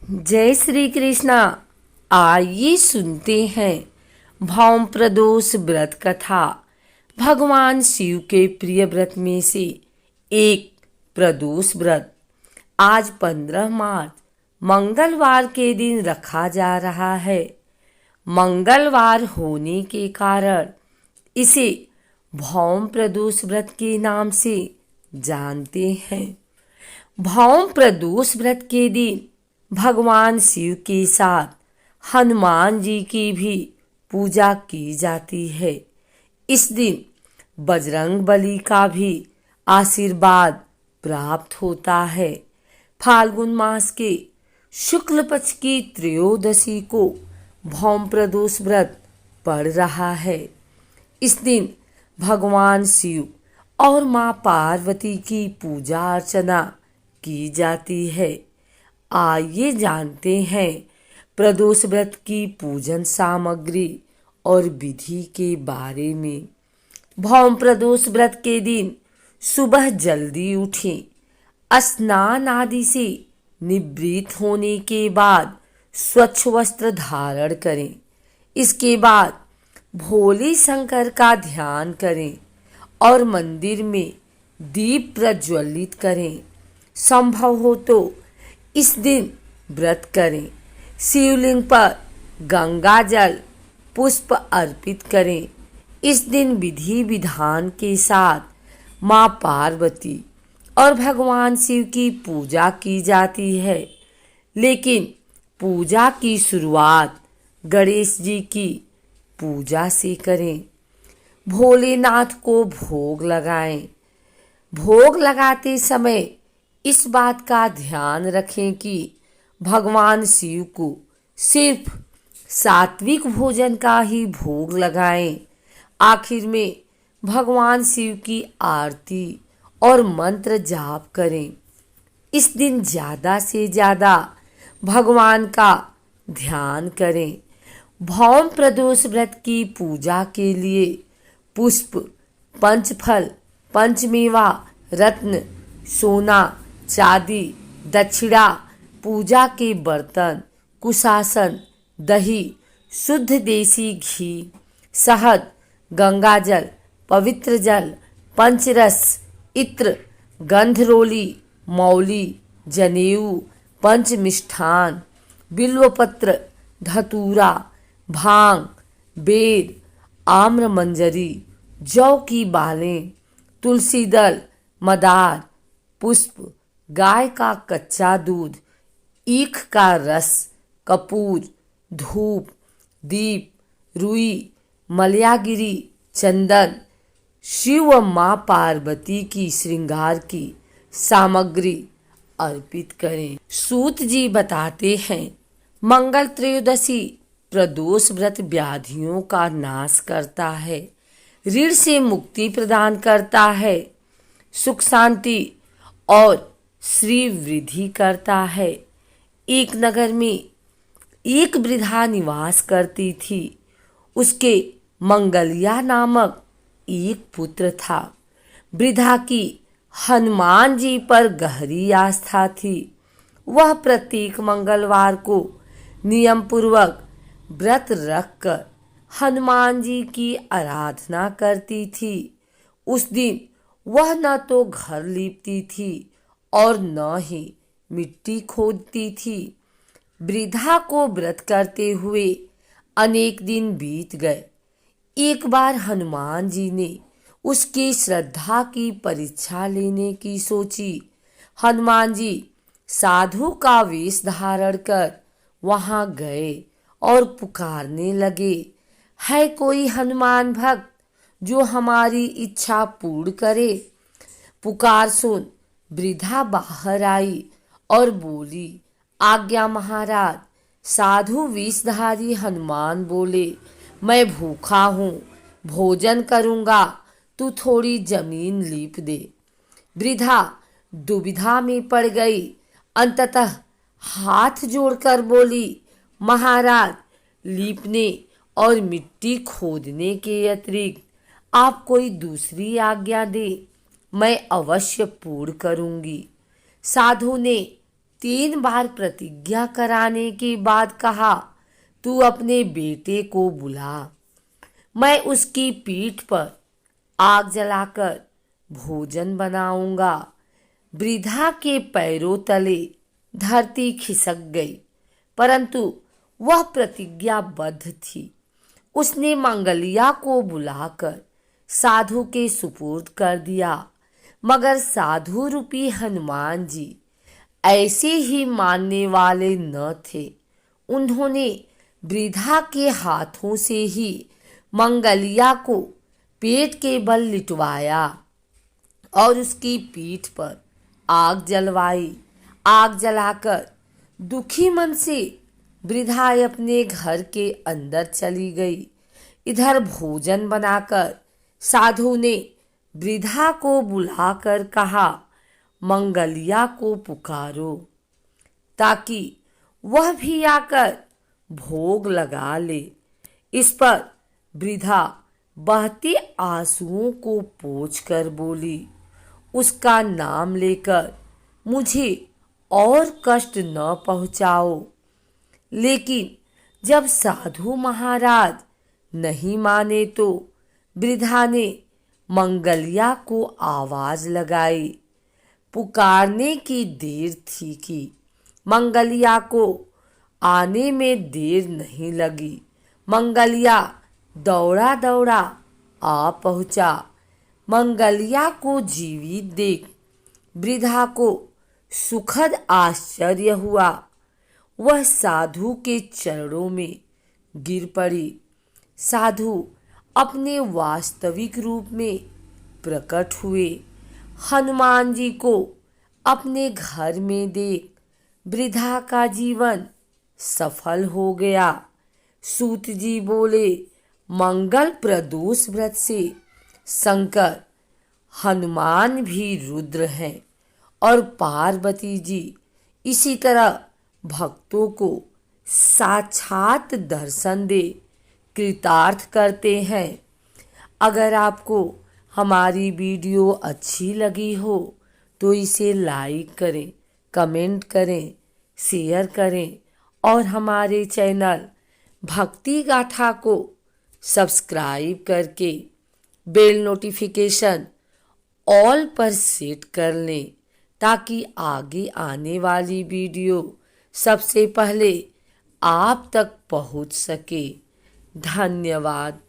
जय श्री कृष्णा। आइए सुनते हैं भौम प्रदोष व्रत कथा। भगवान शिव के प्रिय व्रत में से एक प्रदोष व्रत आज 15 मार्च मंगलवार के दिन रखा जा रहा है। मंगलवार होने के कारण इसे भौम प्रदोष व्रत के नाम से जानते हैं। भौम प्रदोष व्रत के दिन भगवान शिव के साथ हनुमान जी की भी पूजा की जाती है। इस दिन बजरंग बली का भी आशीर्वाद प्राप्त होता है। फाल्गुन मास के शुक्ल पक्ष की त्रयोदशी को भौम प्रदोष व्रत पड़ रहा है। इस दिन भगवान शिव और मां पार्वती की पूजा अर्चना की जाती है। आइए जानते हैं प्रदोष व्रत की पूजन सामग्री और विधि के बारे में। भौम प्रदोष व्रत के दिन सुबह जल्दी उठें। स्नान आदि से निवृत्त होने के बाद स्वच्छ वस्त्र धारण करें। इसके बाद भोले शंकर का ध्यान करें और मंदिर में दीप प्रज्वलित करें। संभव हो तो इस दिन व्रत करें। शिवलिंग पर गंगा जल पुष्प अर्पित करें। इस दिन विधि विधान के साथ मां पार्वती और भगवान शिव की पूजा की जाती है। लेकिन पूजा की शुरुआत गणेश जी की पूजा से करें। भोलेनाथ को भोग लगाएं। भोग लगाते समय इस बात का ध्यान रखें कि भगवान शिव को सिर्फ सात्विक भोजन का ही भोग लगाएं। आखिर में भगवान शिव की आरती और मंत्र जाप करें। इस दिन ज़्यादा से ज़्यादा भगवान का ध्यान करें। भौम प्रदोष व्रत की पूजा के लिए पुष्प, पंचफल, पंचमेवा, रत्न, सोना, चांदी, दक्षिणा, पूजा के बर्तन, कुशासन, दही, शुद्ध देसी घी, शहद, गंगाजल, पवित्र जल, पंचरस, इत्र, गंधरोली, मौली, जनेऊ, पंच मिष्ठान, बिल्वपत्र, धतूरा, भांग, बेर, आम्रमंजरी, जौ की बालें, तुलसी दल, मदार, पुष्प, गाय का कच्चा दूध, ईख का रस, कपूर, धूप, दीप, रुई, मलयागिरी, चंदन, शिव व मां पार्वती की श्रृंगार की सामग्री अर्पित करें। सूत जी बताते हैं, मंगल त्रयोदशी प्रदोष व्रत व्याधियों का नाश करता है, ऋण से मुक्ति प्रदान करता है, सुख शांति और श्री वृद्धि करता है। एक नगर में एक वृद्धा निवास करती थी। उसके मंगलिया नामक एक पुत्र था। वृद्धा की हनुमान जी पर गहरी आस्था थी। वह प्रत्येक मंगलवार को नियम पूर्वक व्रत रखकर हनुमान जी की आराधना करती थी। उस दिन वह न तो घर लीपती थी और न ही मिट्टी खोदती थी। वृद्धा को व्रत करते हुए अनेक दिन बीत गए। एक बार हनुमान जी ने उसकी श्रद्धा की परीक्षा लेने की सोची। हनुमान जी साधु का वेश धारण कर वहां गए और पुकारने लगे, है कोई हनुमान भक्त जो हमारी इच्छा पूर्ण करे? पुकार सुन वृद्धा बाहर आई और बोली, आज्ञा महाराज। साधु वेशधारी हनुमान बोले, मैं भूखा हूँ, भोजन करूँगा, तू थोड़ी जमीन लीप दे। वृद्धा दुविधा में पड़ गई। अंततः हाथ जोड़कर बोली, महाराज, लीपने और मिट्टी खोदने के अतिरिक्त आप कोई दूसरी आज्ञा दे, मैं अवश्य पूर्ण करूंगी। साधु ने 3 बार प्रतिज्ञा कराने के बाद कहा, तू अपने बेटे को बुला, मैं उसकी पीठ पर आग जलाकर भोजन बनाऊंगा। वृद्धा के पैरों तले धरती खिसक गई, परंतु वह प्रतिज्ञाबद्ध थी। उसने मंगलिया को बुलाकर साधु के सुपुर्द कर दिया, मगर साधु रूपी हनुमान जी ऐसे ही मानने वाले न थे। उन्होंने वृद्धा के हाथों से ही मंगलिया को पेट के बल लिटवाया और उसकी पीठ पर आग जलवाई। आग जलाकर दुखी मन से वृद्धा अपने घर के अंदर चली गई। इधर भोजन बनाकर साधु ने वृद्धा को बुलाकर कहा, मंगलिया को पुकारो ताकि वह भी आकर भोग लगा ले। इस पर वृद्धा बहते आंसुओं को पोंछकर बोली, उसका नाम लेकर मुझे और कष्ट न पहुंचाओ। लेकिन जब साधु महाराज नहीं माने तो वृद्धा ने मंगलिया को आवाज लगाई। पुकारने की देर थी कि मंगलिया को आने में देर नहीं लगी। मंगलिया दौड़ा दौड़ा आ पहुंचा। मंगलिया को जीवित देख वृद्धा को सुखद आश्चर्य हुआ। वह साधु के चरणों में गिर पड़ी। साधु अपने वास्तविक रूप में प्रकट हुए। हनुमान जी को अपने घर में देख वृद्धा का जीवन सफल हो गया। सूत जी बोले, मंगल प्रदोष व्रत से शंकर हनुमान भी रुद्र हैं और पार्वती जी इसी तरह भक्तों को साक्षात दर्शन दे कृतार्थ करते हैं। अगर आपको हमारी वीडियो अच्छी लगी हो तो इसे लाइक करें, कमेंट करें, शेयर करें और हमारे चैनल भक्ति गाथा को सब्सक्राइब करके बेल नोटिफिकेशन ऑल पर सेट कर लें ताकि आगे आने वाली वीडियो सबसे पहले आप तक पहुंच सके। धन्यवाद।